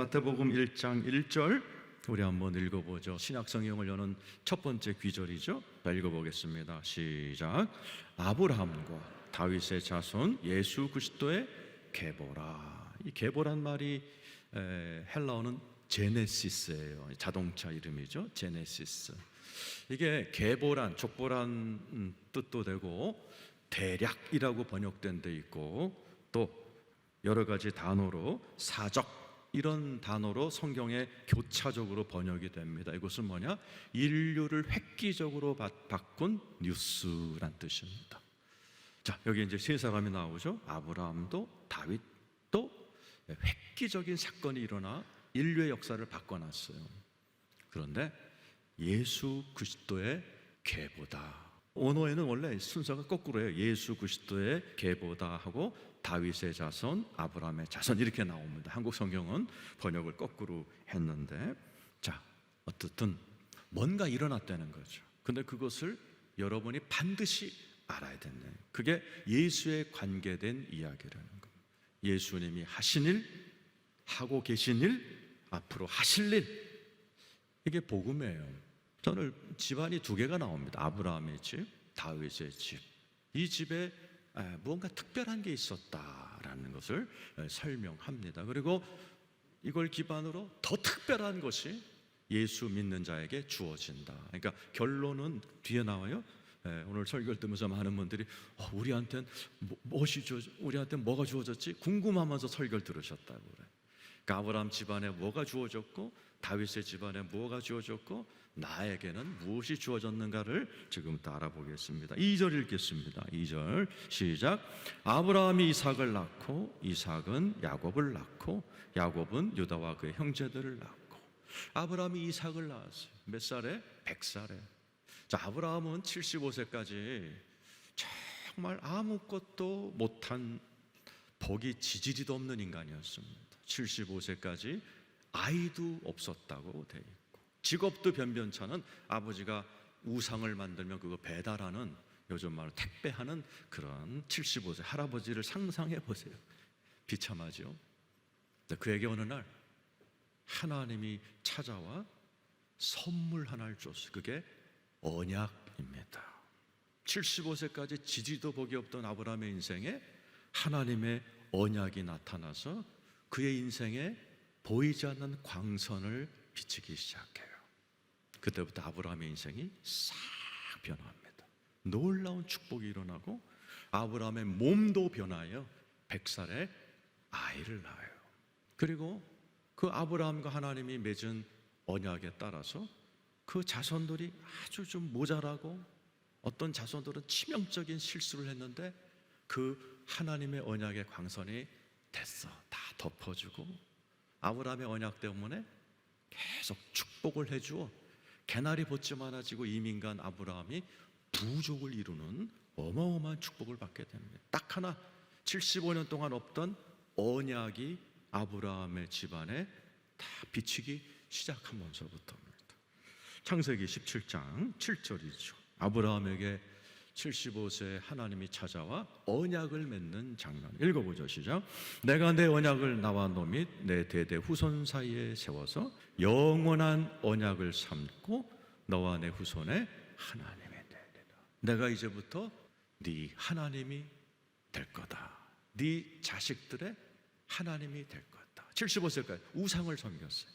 마태복음 1장 1절 우리 한번 읽어보죠. 신약성경을 여는 첫 번째 귀절이죠. 읽어보겠습니다. 시작. 아브라함과 다윗의 자손 예수 그리스도의 계보라. 이 계보란 말이 헬라어는 제네시스예요. 자동차 이름이죠. 제네시스. 이게 계보란, 족보란 뜻도 되고 대략이라고 번역된 데 있고 또 여러 가지 단어로 사적 이런 단어로 성경에 교차적으로 번역이 됩니다. 이것은 뭐냐? 인류를 획기적으로 바꾼 뉴스란 뜻입니다. 자, 여기 이제 세 사람이 나오죠. 아브라함도 다윗도 획기적인 사건이 일어나 인류의 역사를 바꿔놨어요. 그런데 예수 그리스도의 계보다, 언어에는 원래 순서가 거꾸로예요. 예수 그리스도의 계보다 하고 다윗의 자손, 아브라함의 자손 이렇게 나옵니다. 한국 성경은 번역을 거꾸로 했는데, 자, 어쨌든 뭔가 일어났다는 거죠. 근데 그것을 여러분이 반드시 알아야 된다. 그게 예수에 관계된 이야기라는 겁니다. 예수님이 하신 일, 하고 계신 일, 앞으로 하실 일, 이게 복음이에요. 저는 집안이 두 개가 나옵니다. 아브라함의 집, 다윗의 집. 이 집에 무언가 특별한 게 있었다라는 것을 설명합니다. 그리고 이걸 기반으로 더 특별한 것이 예수 믿는 자에게 주어진다. 그러니까 결론은 뒤에 나와요. 오늘 설교를 들으면서 많은 분들이 우리한테는 우리한테 뭐가 주어졌지? 궁금하면서 설교를 들으셨다고 그래요. 그러니까 아브라함 집안에 뭐가 주어졌고 다윗의 집안에 뭐가 주어졌고 나에게는 무엇이 주어졌는가를 지금부터 알아보겠습니다. 2절 읽겠습니다. 2절 시작. 아브라함이 이삭을 낳고 이삭은 야곱을 낳고 야곱은 유다와 그의 형제들을 낳고. 아브라함이 이삭을 낳았어요. 몇 살에? 100살에. 자, 아브라함은 75세까지 정말 아무것도 못한 복이 지지리도 없는 인간이었습니다. 75세까지 아이도 없었다고 돼 있고 직업도 변변찮은, 아버지가 우상을 만들면 그거 배달하는, 요즘 말로 택배하는 그런 75세 할아버지를 상상해 보세요. 비참하죠. 그에게 어느 날 하나님이 찾아와 선물 하나를 줬어요. 그게 언약입니다. 75세까지 지지도 복이 없던 아브라함의 인생에 하나님의 언약이 나타나서 그의 인생에 보이지 않는 광선을 비치기 시작해요. 그때부터 아브라함의 인생이 싹 변화합니다. 놀라운 축복이 일어나고 아브라함의 몸도 변하여 100살에 아이를 낳아요. 그리고 그 아브라함과 하나님이 맺은 언약에 따라서 그 자손들이 아주 좀 모자라고 어떤 자손들은 치명적인 실수를 했는데 그 하나님의 언약의 광선이 됐어. 다 덮어주고 아브라함의 언약 때문에 계속 축복을 해주어 개나리 봇지 많아지고 이민 간 아브라함이 부족을 이루는 어마어마한 축복을 받게 됩니다. 딱 하나 75년 동안 없던 언약이 아브라함의 집안에 다 비치기 시작하면서부터입니다. 창세기 17장 7절이죠. 아브라함에게 75세 하나님이 찾아와 언약을 맺는 장면 읽어보죠. 시작. 내가 내 언약을 나와 너 및 내 대대 후손 사이에 세워서 영원한 언약을 삼고 너와 내 후손의 하나님이 되리라. 내가 이제부터 네 하나님이 될 거다. 네 자식들의 하나님이 될 거다. 75세까지 우상을 섬겼어요.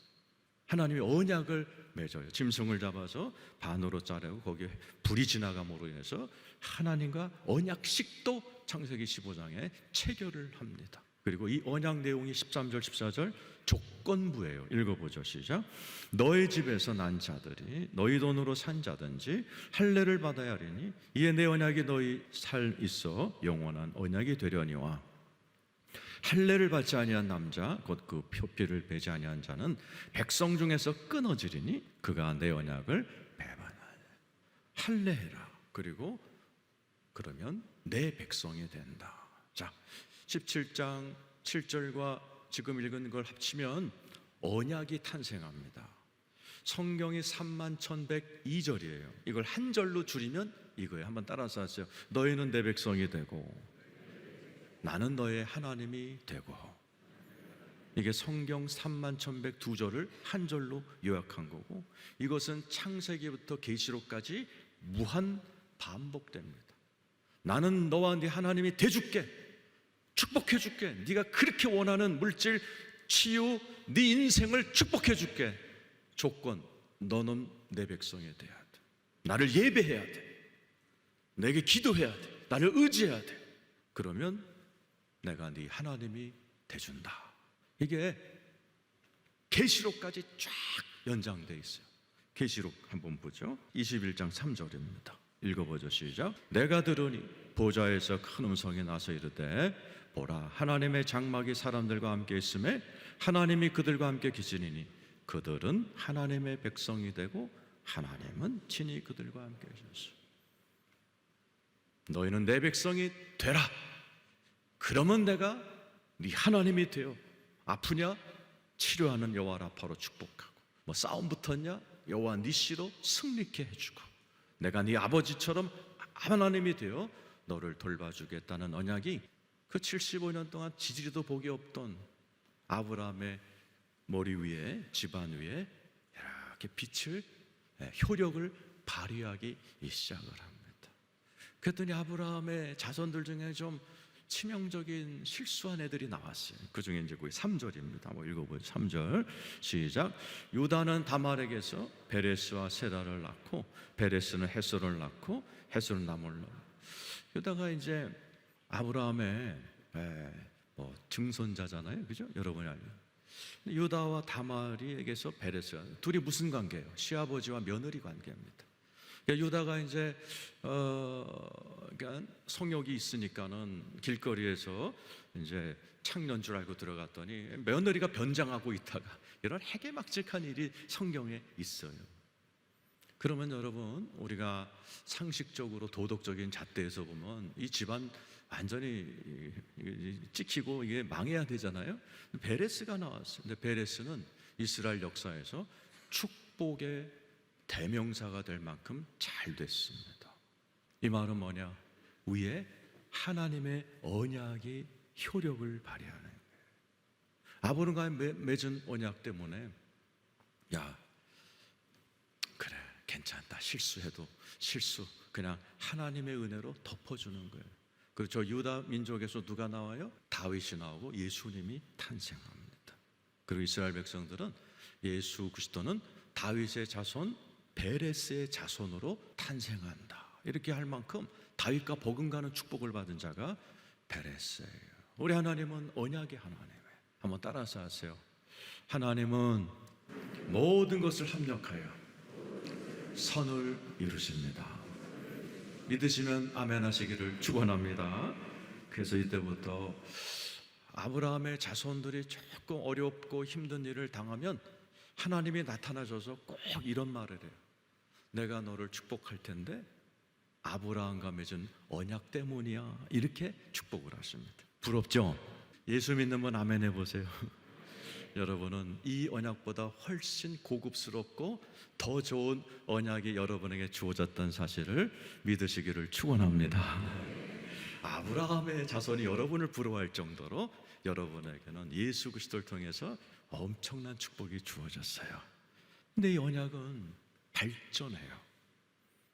하나님이 언약을 맺어요. 짐승을 잡아서 반으로 자르고 거기에 불이 지나감으로 인해서 하나님과 언약식도 창세기 15장에 체결을 합니다. 그리고 이 언약 내용이 13절 14절 조건부예요. 읽어보죠. 시작. 너희 집에서 난 자들이 너희 돈으로 산 자든지 할례를 받아야 하리니 이에 내 언약이 너희 살 있어 영원한 언약이 되려니와 할례를 받지 아니한 남자 곧 그 표피를 베지 아니한 자는 백성 중에서 끊어지리니 그가 내 언약을 배반하라. 할례해라. 그리고 그러면 내 백성이 된다. 자, 17장 7절과 지금 읽은 걸 합치면 언약이 탄생합니다. 성경이 31,102절이에요. 이걸 한 절로 줄이면 이거예요. 한번 따라서 하세요. 너희는 내 백성이 되고 나는 너의 하나님이 되고. 이게 성경 31,102절을 한 절로 요약한 거고, 이것은 창세기부터 계시록까지 무한 반복됩니다. 나는 너와 네 하나님이 돼줄게, 축복해줄게, 네가 그렇게 원하는 물질, 치유, 네 인생을 축복해줄게. 조건, 너는 내 백성이 돼야 돼. 나를 예배해야 돼. 내게 기도해야 돼. 나를 의지해야 돼. 그러면 내가 네 하나님이 돼준다. 이게 계시록까지 쫙 연장되어 있어요. 계시록 한번 보죠. 21장 3절입니다. 읽어보죠. 시작. 내가 들으니 보좌에서 큰 음성이 나서 이르되 보라, 하나님의 장막이 사람들과 함께 있음에 하나님이 그들과 함께 계시니니 그들은 하나님의 백성이 되고 하나님은 친히 그들과 함께 계셨어. 너희는 내 백성이 되라. 그러면 내가 네 하나님이 되어 아프냐? 치료하는 여호와 라파로 축복하고, 뭐 싸움 붙었냐? 여호와 니시로 승리케 해주고, 내가 네 아버지처럼 하나님이 되어 너를 돌봐주겠다는 언약이 그 75년 동안 지지리도 복이 없던 아브라함의 머리 위에, 집안 위에 이렇게 빛을, 효력을 발휘하기 시작을 합니다. 그랬더니 아브라함의 자손들 중에 좀 치명적인 실수한 애들이 나왔어요. 그 중에 이제 거기 3절입니다. 한번 읽어보죠. 3절 시작. 유다는 다말에게서 베레스와 세라를 낳고, 베레스는 헤솔을 낳고, 헤솔은 나몰을 낳고. 유다가 이제 아브라함의 증손자잖아요, 그죠? 여러분이 알죠? 유다와 다말에게서 베레스가, 둘이 무슨 관계예요? 시아버지와 며느리 관계입니다. 유다가 이제 그러니까 성욕이 있으니까는 길거리에서 이제 창년 줄 알고 들어갔더니 며느리가 변장하고 있다가, 이런 해괴막직한 일이 성경에 있어요. 그러면 여러분, 우리가 상식적으로 도덕적인 잣대에서 보면 이 집안 완전히 찍히고 이게 망해야 되잖아요. 베레스가 나왔어요. 근데 베레스는 이스라엘 역사에서 축복의 대명사가 될 만큼 잘 됐습니다. 이 말은 뭐냐? 위에 하나님의 언약이 효력을 발휘하는 거예요. 아브라함과 맺은 언약 때문에, 야, 그래, 괜찮다, 실수해도 실수, 그냥 하나님의 은혜로 덮어주는 거예요. 그리고 저 유다 민족에서 누가 나와요? 다윗이 나오고 예수님이 탄생합니다. 그리고 이스라엘 백성들은 예수 그리스도는 다윗의 자손 베레스의 자손으로 탄생한다, 이렇게 할 만큼 다윗과 버금가는 축복을 받은 자가 베레스예요. 우리 하나님은 언약의 하나님이에요. 한번 따라서 하세요. 하나님은 모든 것을 합력하여 선을 이루십니다. 믿으시면 아멘 하시기를 축원합니다. 그래서 이때부터 아브라함의 자손들이 조금 어렵고 힘든 일을 당하면 하나님이 나타나셔서 꼭 이런 말을 해요. 내가 너를 축복할 텐데 아브라함과 맺은 언약 때문이야. 이렇게 축복을 하십니다. 부럽죠? 예수 믿는 분 아멘 해보세요. 여러분은 이 언약보다 훨씬 고급스럽고 더 좋은 언약이 여러분에게 주어졌던 사실을 믿으시기를 축원합니다. 아브라함의 자손이 여러분을 부러워할 정도로 여러분에게는 예수 그리스도를 통해서 엄청난 축복이 주어졌어요. 근데 이 언약은 발전해요.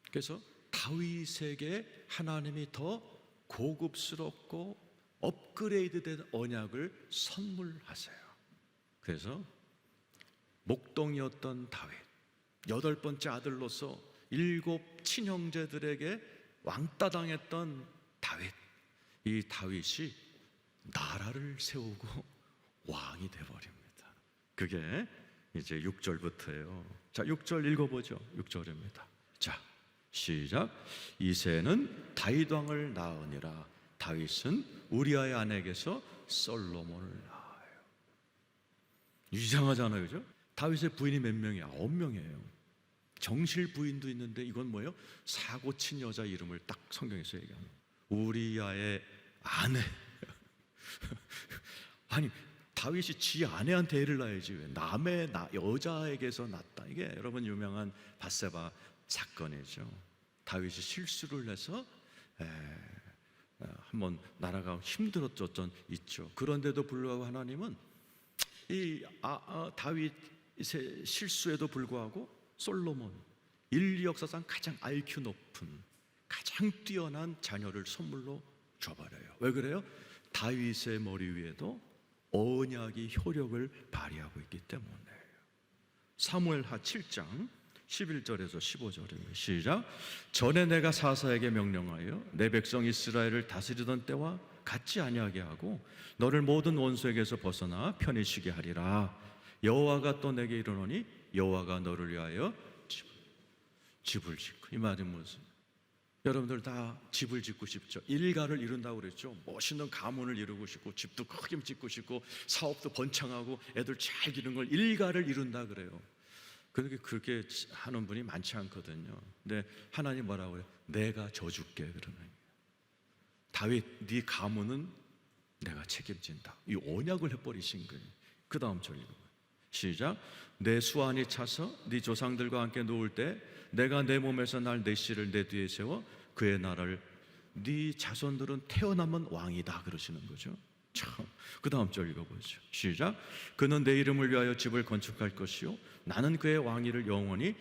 그래서 다윗에게 하나님이 더 고급스럽고 업그레이드된 언약을 선물하세요. 그래서 목동이었던 다윗, 8번째 아들로서 7 친형제들에게 왕따 당했던 다윗, 이 다윗이 나라를 세우고 왕이 되어버립니다. 그게 이제 6절부터예요. 자, 6절 읽어보죠. 6절입니다. 자, 시작. 이새는 다윗 왕을 낳으니라. 다윗은 우리아의 아내에게서 솔로몬을 낳아요. 이상하잖아요, 그죠? 다윗의 부인이 몇 명이야? 9명이에요. 정실 부인도 있는데 이건 뭐예요? 사고 친 여자 이름을 딱 성경에서 얘기합니다. 우리아의 아내. 아니, 다윗이 지 아내한테 애를 낳아야지 왜 남의 여자에게서 낳았다. 이게 여러분 유명한 밧세바 사건이죠. 다윗이 실수를 해서 한번 나라가 힘들었던 있죠. 그런데도 불구하고 하나님은 다윗의 실수에도 불구하고 솔로몬, 인류 역사상 가장 IQ 높은, 가장 뛰어난 자녀를 선물로 줘버려요. 왜 그래요? 다윗의 머리 위에도 언약이 효력을 발휘하고 있기 때문에. 사무엘하 7장 11절에서 15절입니다. 시작. 전에 내가 사사에게 명령하여 내 백성 이스라엘을 다스리던 때와 같지 아니하게 하고 너를 모든 원수에게서 벗어나 편히 쉬게 하리라. 여호와가 또 내게 이르노니 여호와가 너를 위하여 집을 짓고. 이 말은 무슨? 여러분들 다 집을 짓고 싶죠? 일가를 이룬다고 그랬죠? 멋있는 가문을 이루고 싶고 집도 크게 짓고 싶고 사업도 번창하고 애들 잘 기르는 걸 일가를 이룬다 그래요. 그런데 그렇게 하는 분이 많지 않거든요. 근데 하나님 뭐라고 해요? 내가 져줄게 그러는 거예요. 다윗 네 가문은 내가 책임진다. 이 언약을 해버리신 거예요. 그 다음 절 읽어봐요. 시작. 내 수완이 차서 네 조상들과 함께 누울 때 내가 내 몸에서 날 내 씨를 내 뒤에 세워 그의 나라를 네 자손들은 태어나면 왕이다 그러시는 거죠. 참. 그 다음 절 읽어보죠. 시작. 그는 내 이름을 위하여 집을 건축할 것이요 나는 그의 왕위를 영원히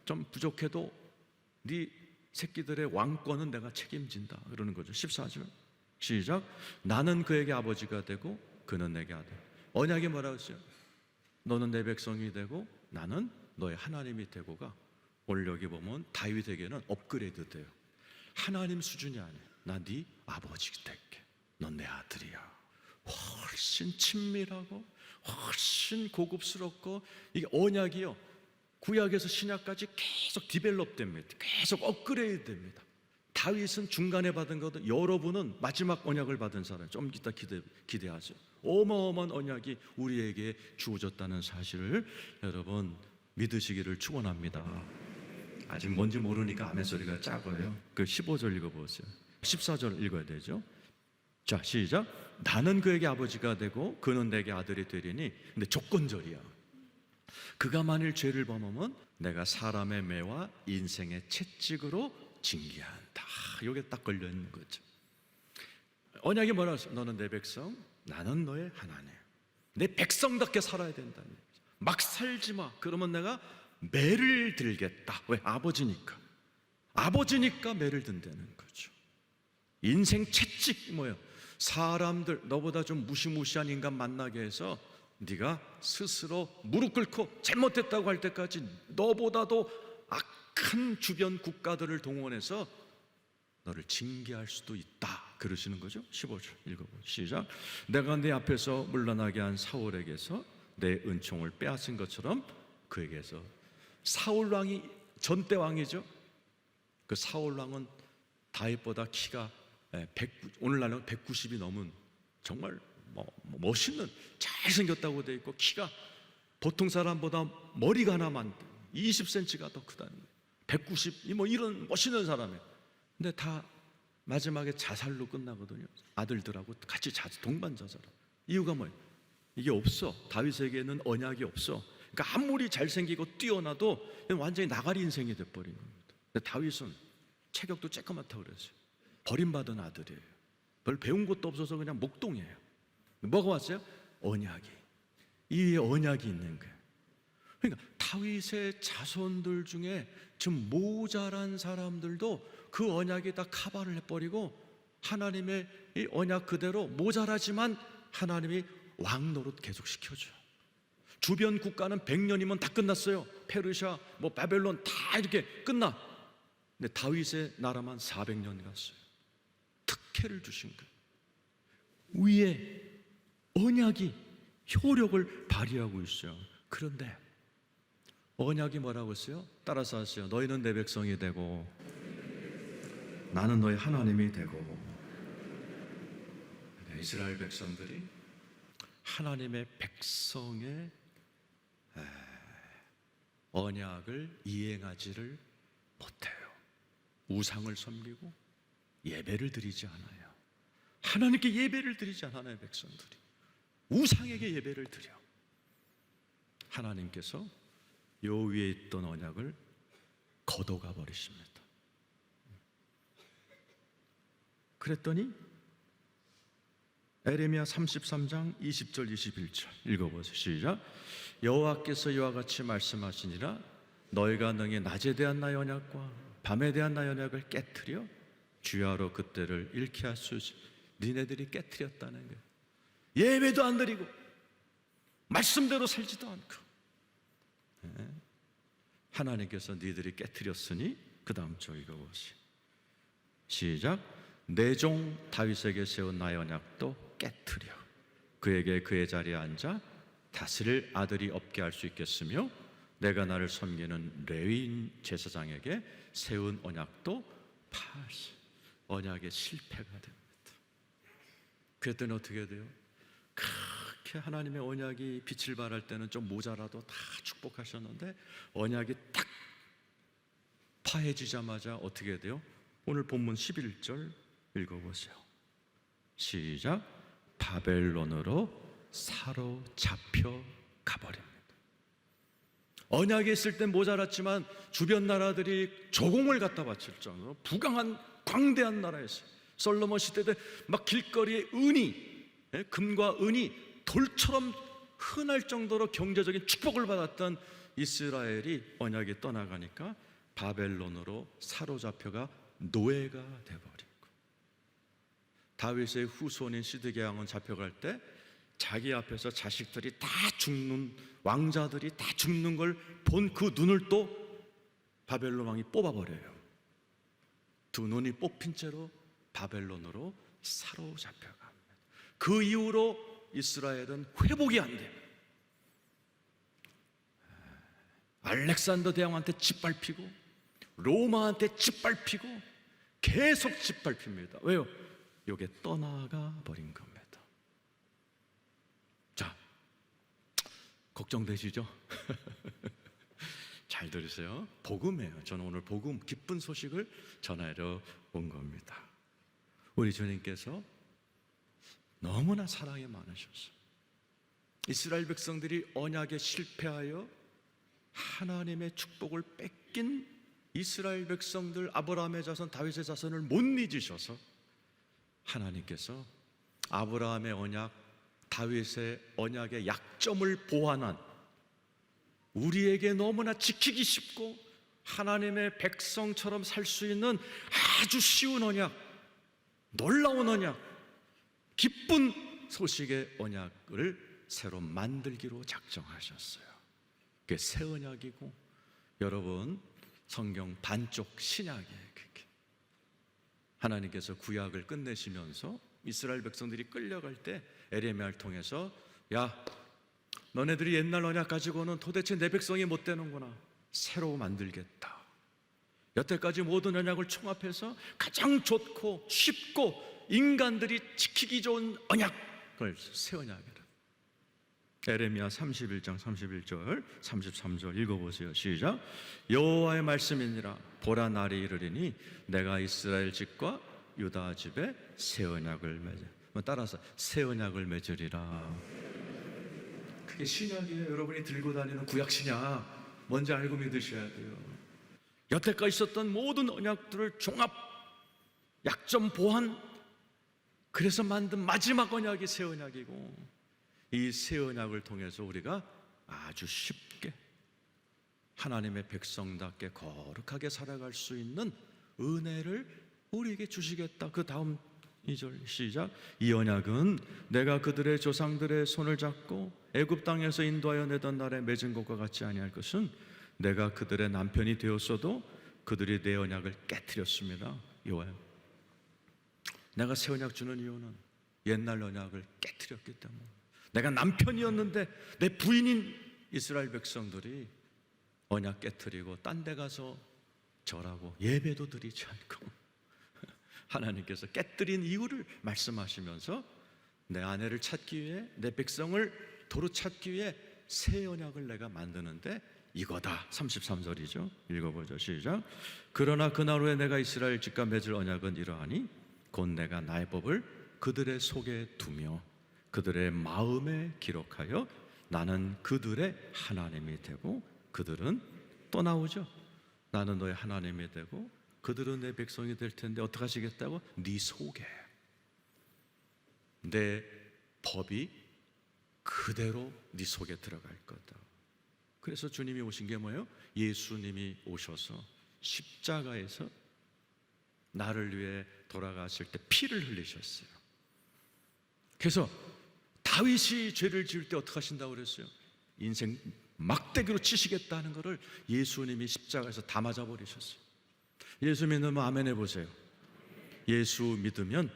좀 부족해도 네 새끼들의 왕권은 내가 책임진다 그러는 거죠. 14절 시작. 나는 그에게 아버지가 되고 그는 내게 아들. 언약이 뭐라고 했어요? 너는 내 백성이 되고 나는 너의 하나님이 되고가 오늘 여기 보면 다윗에게는 업그레이드 돼요. 하나님 수준이 아니에요. 나 네 아버지 될게. 넌 내 아들이야. 훨씬 친밀하고 훨씬 고급스럽고 이게 언약이요. 구약에서 신약까지 계속 디벨롭 됩니다. 계속 업그레이드 됩니다. 다윗은 중간에 받은 것도 여러분은 마지막 언약을 받은 사람. 좀 이따 기대하세요. 어마어마한 언약이 우리에게 주어졌다는 사실을 여러분 믿으시기를 축원합니다. 아직 뭔지 모르니까 아멘 소리가 작아요. 그 15절 읽어보세요. 14절 읽어야 되죠. 자 시작. 나는 그에게 아버지가 되고 그는 내게 아들이 되리니. 근데 조건절이야. 그가 만일 죄를 범하면 내가 사람의 매와 인생의 채찍으로 징계한다. 여기에 딱 걸려있는 거죠. 언약이 뭐라고 했어요? 너는 내 백성, 나는 너의 하나님. 내 백성답게 살아야 된다는 거죠. 막 살지 마. 그러면 내가 매를 들겠다. 왜? 아버지니까. 아버지니까 매를 든다는 거죠. 인생 채찍 뭐예요? 사람들 너보다 좀 무시무시한 인간 만나게 해서 네가 스스로 무릎 꿇고 잘못했다고 할 때까지 너보다도 악한 주변 국가들을 동원해서 너를 징계할 수도 있다 그러시는 거죠. 15절 읽어보세요. 시작. 내가 네 앞에서 물러나게 한 사울에게서 내 은총을 빼앗은 것처럼 그에게서. 사울 왕이 전대 왕이죠. 그 사울 왕은 다윗보다 키가 오늘날은 190이 넘은 정말 멋있는 잘생겼다고 돼 있고 키가 보통 사람보다 머리가 하나만 20cm가 더 크다는 거예요. 190 이런 멋있는 사람이에요. 근데 다 마지막에 자살로 끝나거든요. 아들들하고 같이 동반 자살. 이유가 뭐예요? 이게 없어. 다윗에게는 언약이 없어. 그러니까 아무리 잘생기고 뛰어나도 완전히 나가리 인생이 돼버리는 겁니다. 근데 다윗은 체격도 쬐끄맣다고 그랬어요. 버림받은 아들이에요. 별 배운 것도 없어서 그냥 목동이에요. 뭐가 왔어요? 언약이. 이 위에 언약이 있는 거예요. 그러니까 다윗의 자손들 중에 좀 모자란 사람들도 그 언약에 다 카바를 해버리고 하나님의 이 언약 그대로 모자라지만 하나님이 왕 노릇 계속 시켜줘요. 주변 국가는 100년이면 다 끝났어요. 페르시아, 바벨론 다 이렇게 끝나. 근데 다윗의 나라만 400년 갔어요. 특혜를 주신 거예요. 위에 언약이 효력을 발휘하고 있어요. 그런데 언약이 뭐라고 했어요? 따라서 하세요. 너희는 내 백성이 되고 나는 너의 하나님이 되고. 이스라엘 백성들이 하나님의 백성의 언약을 이행하지를 못해요. 우상을 섬기고 예배를 드리지 않아요. 하나님께 예배를 드리지 않아요. 백성들이 우상에게 예배를 드려. 하나님께서 요 위에 있던 언약을 걷어가 버리십니다. 그랬더니 에레미야 33장 20절 21절 읽어보세요. 시작. 여호와께서 이와 같이 말씀하시니라. 너희가 능히 낮에 대한 나의 언약과 밤에 대한 나의 언약을 깨트려 주야로 그때를 잃게 할 수 있어. 니네들이 깨트렸다는 거예요. 예배도 안 드리고 말씀대로 살지도 않고, 하나님께서 니들이 깨트렸으니 그 다음 절 읽어보세요. 시작. 내 종 다윗에게 세운 나의 언약도 깨트려 그에게 그의 자리에 앉아 다스릴 아들이 없게 할 수 있겠으며, 내가 나를 섬기는 레위인 제사장에게 세운 언약도 파하시. 언약의 실패가 됩니다. 그랬더니 어떻게 돼요? 그렇게 하나님의 언약이 빛을 발할 때는 좀 모자라도 다 축복하셨는데, 언약이 딱 파해지자마자 어떻게 돼요? 오늘 본문 11절 읽어보세요. 시작. 바벨론으로 사로잡혀 가버립니다. 언약이 있을 땐 모자랐지만 주변 나라들이 조공을 갖다 바칠 정도로 부강한 광대한 나라였어요. 솔로몬 시대 때 막 길거리에 은이, 금과 은이 돌처럼 흔할 정도로 경제적인 축복을 받았던 이스라엘이 언약이 떠나가니까 바벨론으로 사로잡혀가 노예가 돼버리고, 다윗의 후손인 시드기야 왕은 잡혀갈 때 자기 앞에서 자식들이 다 죽는, 왕자들이 다 죽는 걸 본 그 눈을 또 바벨론 왕이 뽑아버려요. 두 눈이 뽑힌 채로 바벨론으로 사로잡혀갑니다. 그 이후로 이스라엘은 회복이 안 돼요. 알렉산더 대왕한테 짓밟히고 로마한테 짓밟히고 계속 짓밟힙니다. 왜요? 이게 떠나가 버린 겁니다. 자, 걱정되시죠? 잘 들으세요. 복음이에요. 저는 오늘 복음, 기쁜 소식을 전하러 온 겁니다. 우리 주님께서 너무나 사랑이 많으셨어요. 이스라엘 백성들이 언약에 실패하여 하나님의 축복을 뺏긴 이스라엘 백성들, 아브라함의 자손, 다윗의 자손을 못 잊으셔서 하나님께서 아브라함의 언약, 다윗의 언약의 약점을 보완한, 우리에게 너무나 지키기 쉽고 하나님의 백성처럼 살 수 있는 아주 쉬운 언약, 놀라운 언약, 기쁜 소식의 언약을 새로 만들기로 작정하셨어요. 그게 새 언약이고, 여러분 성경 반쪽 신약이에요. 그게 하나님께서 구약을 끝내시면서 이스라엘 백성들이 끌려갈 때 에레미야를 통해서, 야, 너네들이 옛날 언약 가지고는 도대체 내 백성이 못 되는구나. 새로 만들겠다. 여태까지 모든 언약을 총합해서 가장 좋고 쉽고 인간들이 지키기 좋은 언약을 새 언약이라. 에레미야 31장 31절 33절 읽어보세요. 시작. 여호와의 말씀이니라. 보라, 날이 이르리니 내가 이스라엘 집과 유다 집에 새 언약을 맺으리라. 따라서 새 언약을 맺으리라. 그게 신약이에요. 여러분이 들고 다니는 구약 신약 뭔지 알고 믿으셔야 돼요. 여태까지 있었던 모든 언약들을 종합, 약점 보완, 그래서 만든 마지막 언약이 새 언약이고, 이 새 언약을 통해서 우리가 아주 쉽게 하나님의 백성답게 거룩하게 살아갈 수 있는 은혜를 우리에게 주시겠다. 그 다음 2절 시작. 이 언약은 내가 그들의 조상들의 손을 잡고 애굽 땅에서 인도하여 내던 날에 맺은 것과 같지 아니할 것은, 내가 그들의 남편이 되었어도 그들이 내 언약을 깨트렸습니다. 이거예요. 내가 새 언약 주는 이유는 옛날 언약을 깨트렸기 때문에. 내가 남편이었는데 내 부인인 이스라엘 백성들이 언약 깨트리고 딴 데 가서 절하고 예배도 드리지 않고, 하나님께서 깨뜨린 이유를 말씀하시면서 내 아내를 찾기 위해, 내 백성을 도로 찾기 위해 새 언약을 내가 만드는데 이거다. 33절이죠. 읽어보죠. 시작. 그러나 그날 후에 내가 이스라엘 집과 맺을 언약은 이러하니 곧 내가 나의 법을 그들의 속에 두며 그들의 마음에 기록하여 나는 그들의 하나님이 되고 그들은, 또 나오죠. 나는 너의 하나님이 되고 그들은 내 백성이 될 텐데 어떻게 하시겠다고? 네 속에 내 법이 그대로 네 속에 들어갈 거다. 그래서 주님이 오신 게 뭐예요? 예수님이 오셔서 십자가에서 나를 위해 돌아가실 때 피를 흘리셨어요. 그래서 다윗이 죄를 지을 때 어떻게 하신다고 그랬어요? 인생 막대기로 치시겠다는 것을 예수님이 십자가에서 다 맞아버리셨어요. 예수 믿으면 아멘 해보세요. 예수 믿으면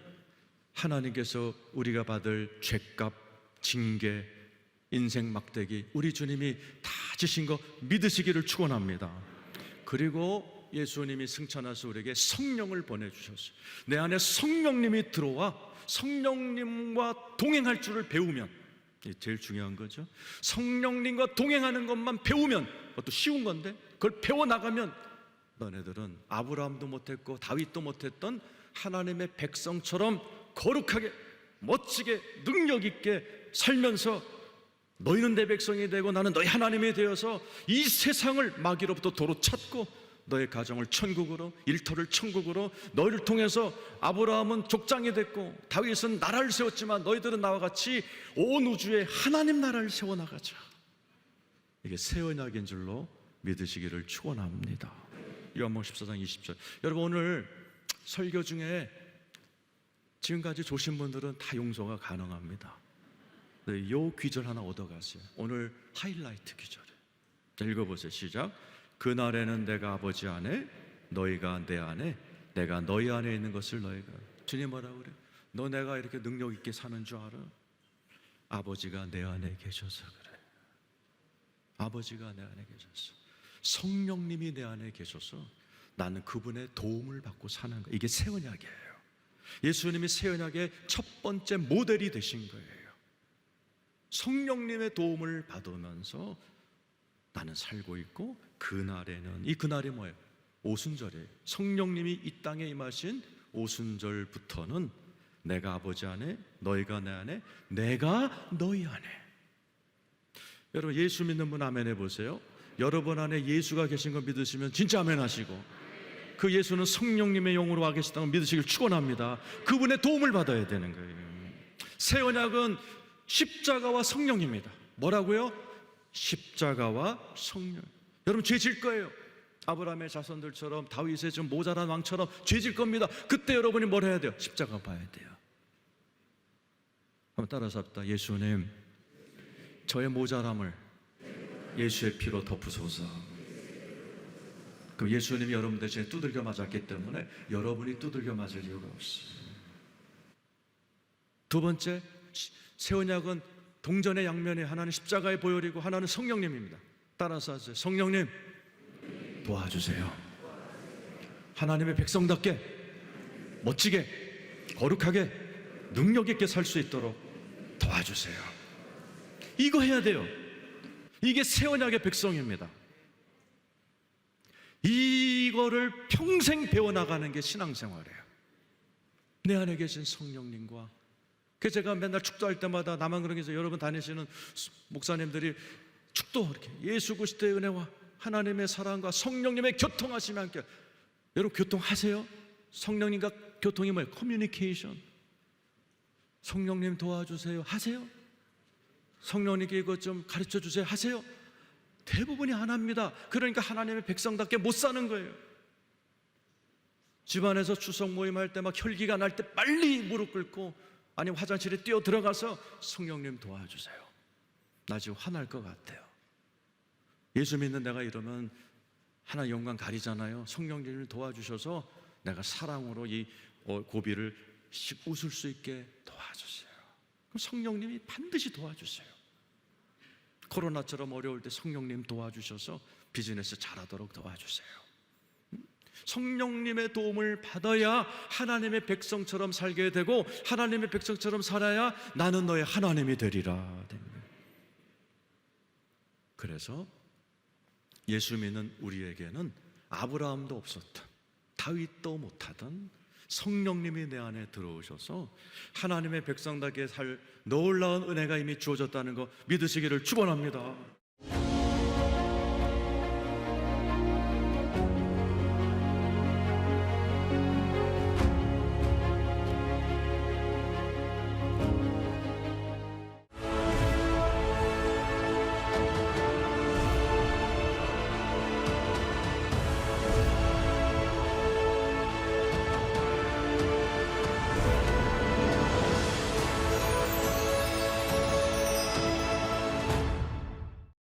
하나님께서 우리가 받을 죄값, 징계, 인생 막대기 우리 주님이 다 지신 거 믿으시기를 축원합니다. 그리고 예수님이 승천하셔서 우리에게 성령을 보내주셨어요. 내 안에 성령님이 들어와 성령님과 동행할 줄을 배우면, 이게 제일 중요한 거죠. 성령님과 동행하는 것만 배우면, 그것도 쉬운 건데 그걸 배워나가면 너네들은 아브라함도 못했고 다윗도 못했던 하나님의 백성처럼 거룩하게 멋지게 능력 있게 살면서 너희는 내 백성이 되고 나는 너희 하나님이 되어서 이 세상을 마귀로부터 도로 찾고 너의 가정을 천국으로, 일터를 천국으로, 너희를 통해서 아브라함은 족장이 됐고 다윗은 나라를 세웠지만 너희들은 나와 같이 온 우주에 하나님 나라를 세워나가자. 이게 새 언약인 줄로 믿으시기를 축원합니다. 요한복음 14장 20절. 여러분, 오늘 설교 중에 지금까지 조신 분들은 다 용서가 가능합니다. 네, 요 귀절 하나 얻어가세요. 오늘 하이라이트 귀절이에요. 읽어보세요. 시작. 그날에는 내가 아버지 안에, 너희가 내 안에, 내가 너희 안에 있는 것을 너희가. 주님 뭐라고 그래요? 너 내가 이렇게 능력 있게 사는 줄 알아? 아버지가 내 안에 계셔서 그래. 아버지가 내 안에 계셔서, 성령님이 내 안에 계셔서 나는 그분의 도움을 받고 사는 거예요. 이게 새 언약이에요. 예수님이 새 언약의 첫 번째 모델이 되신 거예요. 성령님의 도움을 받으면서 나는 살고 있고, 그날에는, 이 그날이 뭐예요? 오순절이에요. 성령님이 이 땅에 임하신 오순절부터는 내가 아버지 안에, 너희가 내 안에, 내가 너희 안에. 여러분, 예수 믿는 분 아멘 해보세요. 여러분 안에 예수가 계신 거 믿으시면 진짜 아멘 하시고, 그 예수는 성령님의 영으로 와 계시다고 믿으시길 축원합니다. 그분의 도움을 받아야 되는 거예요. 새 언약은 십자가와 성령입니다. 뭐라고요? 십자가와 성령. 여러분, 죄 질 거예요. 아브라함의 자손들처럼, 다윗의 좀 모자란 왕처럼 죄 질 겁니다. 그때 여러분이 뭘 해야 돼요? 십자가 봐야 돼요. 한번 따라서 합시다. 예수님, 저의 모자람을 예수의 피로 덮으소서. 그럼 예수님이 여러분 대신에 두들겨 맞았기 때문에 여러분이 두들겨 맞을 이유가 없어요. 두 번째, 새 언약은 동전의 양면에 하나는 십자가의 보혈이고 하나는 성령님입니다. 따라서 하세요. 성령님, 도와주세요. 하나님의 백성답게 멋지게 거룩하게 능력 있게 살 수 있도록 도와주세요. 이거 해야 돼요. 이게 새 언약의 백성입니다. 이거를 평생 배워나가는 게 신앙생활이에요. 내 안에 계신 성령님과. 그래서 제가 맨날 축도할 때마다 나만 그런 게 있어요. 여러분 다니시는 목사님들이 축도 이렇게 예수 그리스도의 은혜와 하나님의 사랑과 성령님의 교통하심이 함께. 여러분 교통하세요? 성령님과 교통이 뭐예요? 커뮤니케이션. 성령님 도와주세요. 하세요? 성령님께 이것 좀 가르쳐 주세요. 하세요? 대부분이 안 합니다. 그러니까 하나님의 백성답게 못 사는 거예요. 집안에서 추석 모임할 때 막 혈기가 날 때 빨리 무릎 꿇고, 아니면 화장실에 뛰어 들어가서 성령님 도와주세요. 나 지금 화날 것 같아요. 예수 믿는 내가 이러면 하나님 영광 가리잖아요. 성령님을 도와주셔서 내가 사랑으로 이 고비를 웃을 수 있게 도와주세요. 그럼 성령님이 반드시 도와주세요. 코로나처럼 어려울 때 성령님 도와주셔서 비즈니스 잘하도록 도와주세요. 성령님의 도움을 받아야 하나님의 백성처럼 살게 되고, 하나님의 백성처럼 살아야 나는 너의 하나님이 되리라. 그래서 예수 믿는 우리에게는 아브라함도 없었던, 다윗도 못하던 성령님이 내 안에 들어오셔서 하나님의 백성답게 살 놀라운 은혜가 이미 주어졌다는 거 믿으시기를 축원합니다.